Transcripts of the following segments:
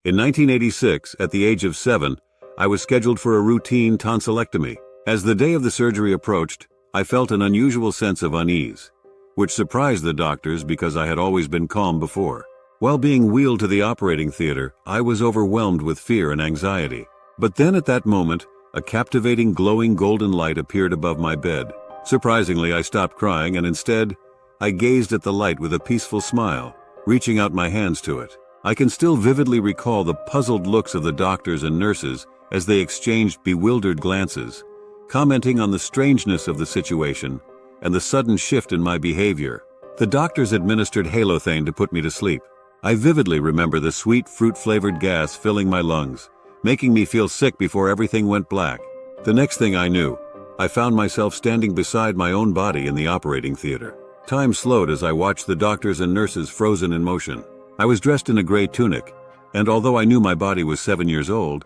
In 1986, at the age of 7, I was scheduled for a routine tonsillectomy. As the day of the surgery approached, I felt an unusual sense of unease, which surprised the doctors because I had always been calm before. While being wheeled to the operating theater, I was overwhelmed with fear and anxiety. But then at that moment, a captivating glowing golden light appeared above my bed. Surprisingly, I stopped crying and instead, I gazed at the light with a peaceful smile, reaching out my hands to it. I can still vividly recall the puzzled looks of the doctors and nurses as they exchanged bewildered glances, commenting on the strangeness of the situation and the sudden shift in my behavior. The doctors administered halothane to put me to sleep. I vividly remember the sweet fruit-flavored gas filling my lungs, making me feel sick before everything went black. The next thing I knew, I found myself standing beside my own body in the operating theater. Time slowed as I watched the doctors and nurses frozen in motion. I was dressed in a gray tunic, and although I knew my body was 7 years old,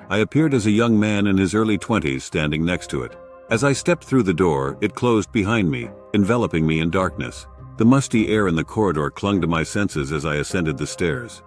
I appeared as a young man in his early 20s standing next to it. As I stepped through the door, it closed behind me, enveloping me in darkness. The musty air in the corridor clung to my senses as I ascended the stairs.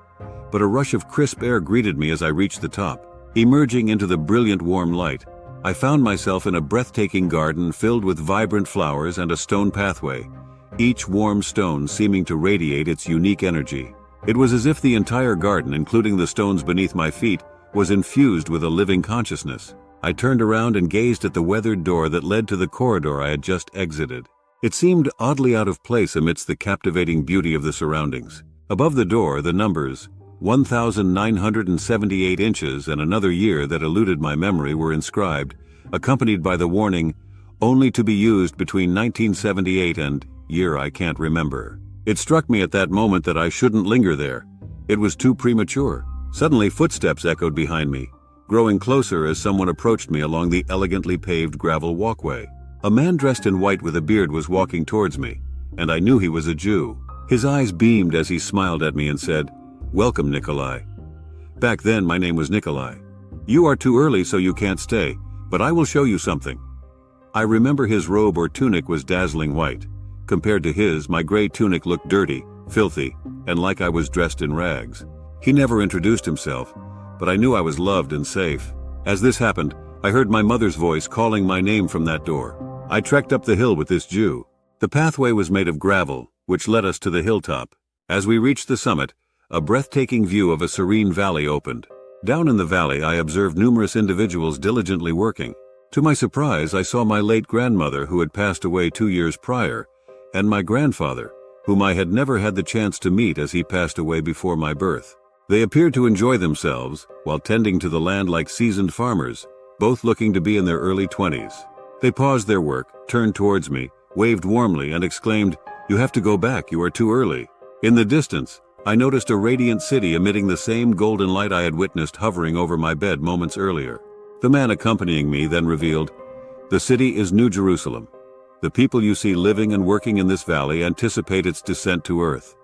But a rush of crisp air greeted me as I reached the top. Emerging into the brilliant warm light, I found myself in a breathtaking garden filled with vibrant flowers and a stone pathway, each warm stone seeming to radiate its unique energy. It was as if the entire garden, including the stones beneath my feet, was infused with a living consciousness. I turned around and gazed at the weathered door that led to the corridor I had just exited. It seemed oddly out of place amidst the captivating beauty of the surroundings. Above the door, the numbers 1,978 inches and another year that eluded my memory were inscribed, accompanied by the warning, only to be used between 1978 and year I can't remember. It struck me at that moment that I shouldn't linger there. It was too premature. Suddenly, footsteps echoed behind me, growing closer as someone approached me along the elegantly paved gravel walkway. A man dressed in white with a beard was walking towards me, and I knew he was a Jew. His eyes beamed as he smiled at me and said, "Welcome, Nikolai." Back then, my name was Nikolai. "You are too early, so you can't stay, but I will show you something." I remember his robe or tunic was dazzling white. Compared to his, my gray tunic looked dirty, filthy, and like I was dressed in rags. He never introduced himself, but I knew I was loved and safe. As this happened, I heard my mother's voice calling my name from that door. I trekked up the hill with this Jew. The pathway was made of gravel, which led us to the hilltop. As we reached the summit, a breathtaking view of a serene valley opened. Down in the valley, I observed numerous individuals diligently working. To my surprise, I saw my late grandmother, who had passed away 2 years prior, and my grandfather, whom I had never had the chance to meet as he passed away before my birth. They appeared to enjoy themselves while tending to the land like seasoned farmers, both looking to be in their early 20s. They paused their work, turned towards me, waved warmly, and exclaimed, "You have to go back, you are too early." In the distance, I noticed a radiant city emitting the same golden light I had witnessed hovering over my bed moments earlier. The man accompanying me then revealed, "The city is New Jerusalem. The people you see living and working in this valley anticipate its descent to earth.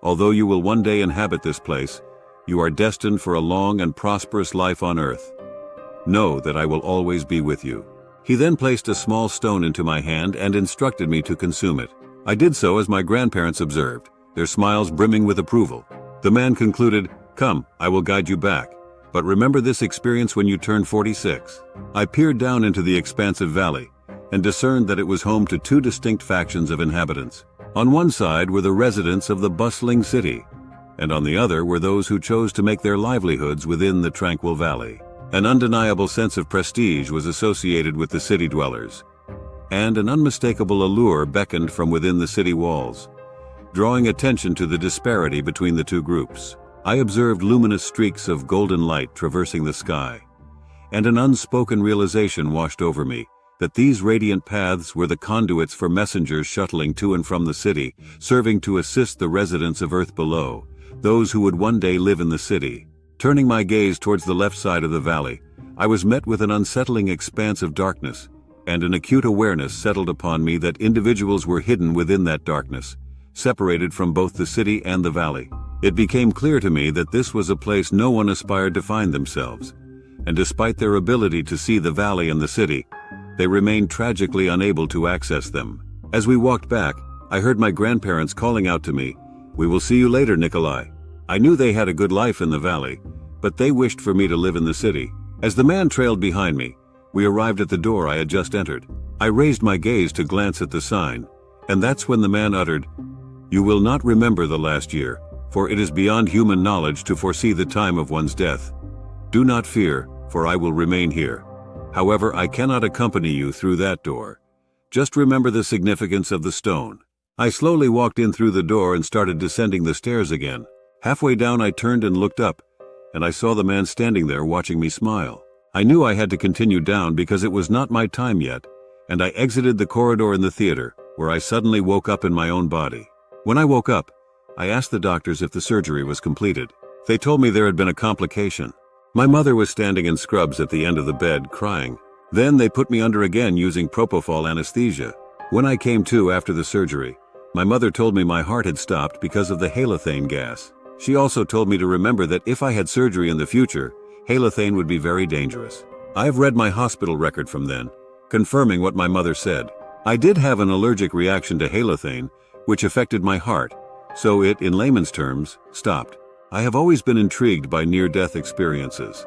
Although you will one day inhabit this place, you are destined for a long and prosperous life on earth. Know that I will always be with you." He then placed a small stone into my hand and instructed me to consume it. I did so as my grandparents observed, their smiles brimming with approval. The man concluded, "Come, I will guide you back. But remember this experience when you turn 46. I peered down into the expansive valley and discerned that it was home to two distinct factions of inhabitants. On one side were the residents of the bustling city, and on the other were those who chose to make their livelihoods within the tranquil valley. An undeniable sense of prestige was associated with the city dwellers, and an unmistakable allure beckoned from within the city walls, drawing attention to the disparity between the two groups. I observed luminous streaks of golden light traversing the sky, and an unspoken realization washed over me that these radiant paths were the conduits for messengers shuttling to and from the city, serving to assist the residents of Earth below, those who would one day live in the city. Turning my gaze towards the left side of the valley, I was met with an unsettling expanse of darkness, and an acute awareness settled upon me that individuals were hidden within that darkness, separated from both the city and the valley. It became clear to me that this was a place no one aspired to find themselves, and despite their ability to see the valley and the city, they remained tragically unable to access them. As we walked back, I heard my grandparents calling out to me, "We will see you later, Nikolai." I knew they had a good life in the valley, but they wished for me to live in the city. As the man trailed behind me, we arrived at the door I had just entered. I raised my gaze to glance at the sign, and that's when the man uttered, "You will not remember the last year, for it is beyond human knowledge to foresee the time of one's death. Do not fear, for I will remain here. However, I cannot accompany you through that door. Just remember the significance of the stone." I slowly walked in through the door and started descending the stairs again. Halfway down I turned and looked up, and I saw the man standing there watching me smile. I knew I had to continue down because it was not my time yet, and I exited the corridor in the theater, where I suddenly woke up in my own body. When I woke up, I asked the doctors if the surgery was completed. They told me there had been a complication. My mother was standing in scrubs at the end of the bed, crying. Then they put me under again using propofol anesthesia. When I came to after the surgery, my mother told me my heart had stopped because of the halothane gas. She also told me to remember that if I had surgery in the future, halothane would be very dangerous. I have read my hospital record from then, confirming what my mother said. I did have an allergic reaction to halothane, which affected my heart, so it, in layman's terms, stopped. I have always been intrigued by near-death experiences,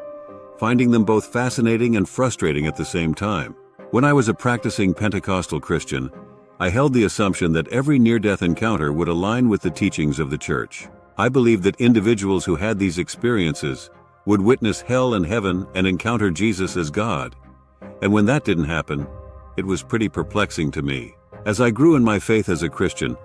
finding them both fascinating and frustrating at the same time. When I was a practicing Pentecostal Christian, I held the assumption that every near-death encounter would align with the teachings of the church. I believed that individuals who had these experiences would witness hell and heaven and encounter Jesus as God. And when that didn't happen, it was pretty perplexing to me. As I grew in my faith as a Christian,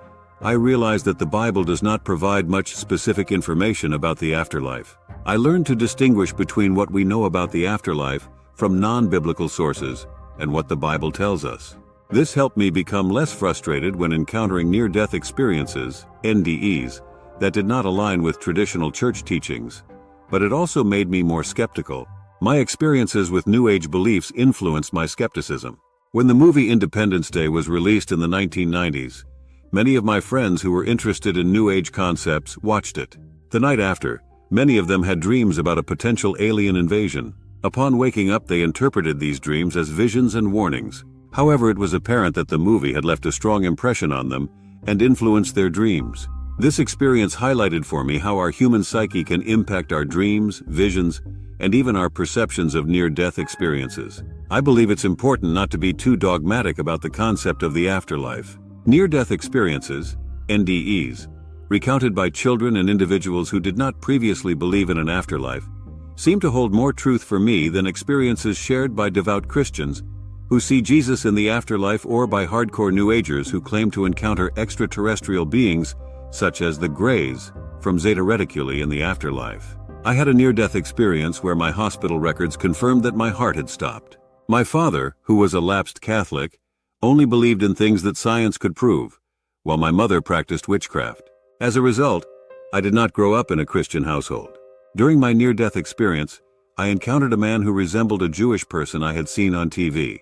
I realized that the Bible does not provide much specific information about the afterlife. I learned to distinguish between what we know about the afterlife from non-biblical sources and what the Bible tells us. This helped me become less frustrated when encountering near-death experiences, NDEs, that did not align with traditional church teachings, but it also made me more skeptical. My experiences with New Age beliefs influenced my skepticism. When the movie Independence Day was released in the 1990s, many of my friends who were interested in New Age concepts watched it. The night after, many of them had dreams about a potential alien invasion. Upon waking up, they interpreted these dreams as visions and warnings. However, it was apparent that the movie had left a strong impression on them and influenced their dreams. This experience highlighted for me how our human psyche can impact our dreams, visions, and even our perceptions of near-death experiences. I believe it's important not to be too dogmatic about the concept of the afterlife. Near-death experiences, NDEs, recounted by children and individuals who did not previously believe in an afterlife, seem to hold more truth for me than experiences shared by devout Christians who see Jesus in the afterlife, or by hardcore New Agers who claim to encounter extraterrestrial beings such as the Greys from Zeta Reticuli in the afterlife. I had a near-death experience where my hospital records confirmed that my heart had stopped. My father, who was a lapsed Catholic, only believed in things that science could prove, while my mother practiced witchcraft. As a result, I did not grow up in a Christian household. During my near-death experience, I encountered a man who resembled a Jewish person I had seen on TV,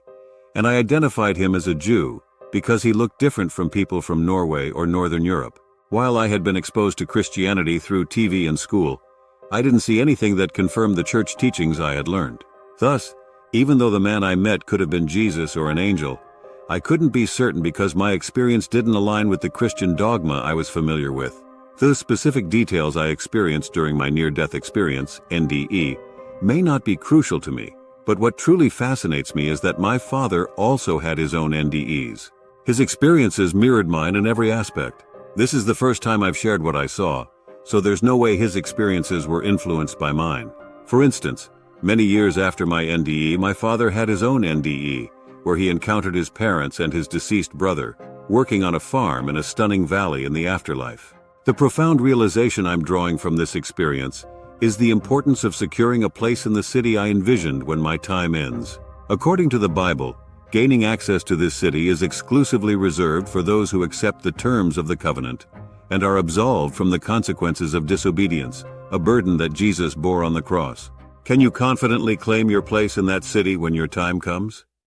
and I identified him as a Jew because he looked different from people from Norway or Northern Europe. While I had been exposed to Christianity through TV and school, I didn't see anything that confirmed the church teachings I had learned. Thus, even though the man I met could have been Jesus or an angel, I couldn't be certain because my experience didn't align with the Christian dogma I was familiar with. The specific details I experienced during my near-death experience, NDE, may not be crucial to me, but what truly fascinates me is that my father also had his own NDEs. His experiences mirrored mine in every aspect. This is the first time I've shared what I saw, so there's no way his experiences were influenced by mine. For instance, many years after my NDE, my father had his own NDE, where he encountered his parents and his deceased brother, working on a farm in a stunning valley in the afterlife. The profound realization I'm drawing from this experience is the importance of securing a place in the city I envisioned when my time ends. According to the Bible, gaining access to this city is exclusively reserved for those who accept the terms of the covenant and are absolved from the consequences of disobedience, a burden that Jesus bore on the cross. Can you confidently claim your place in that city when your time comes?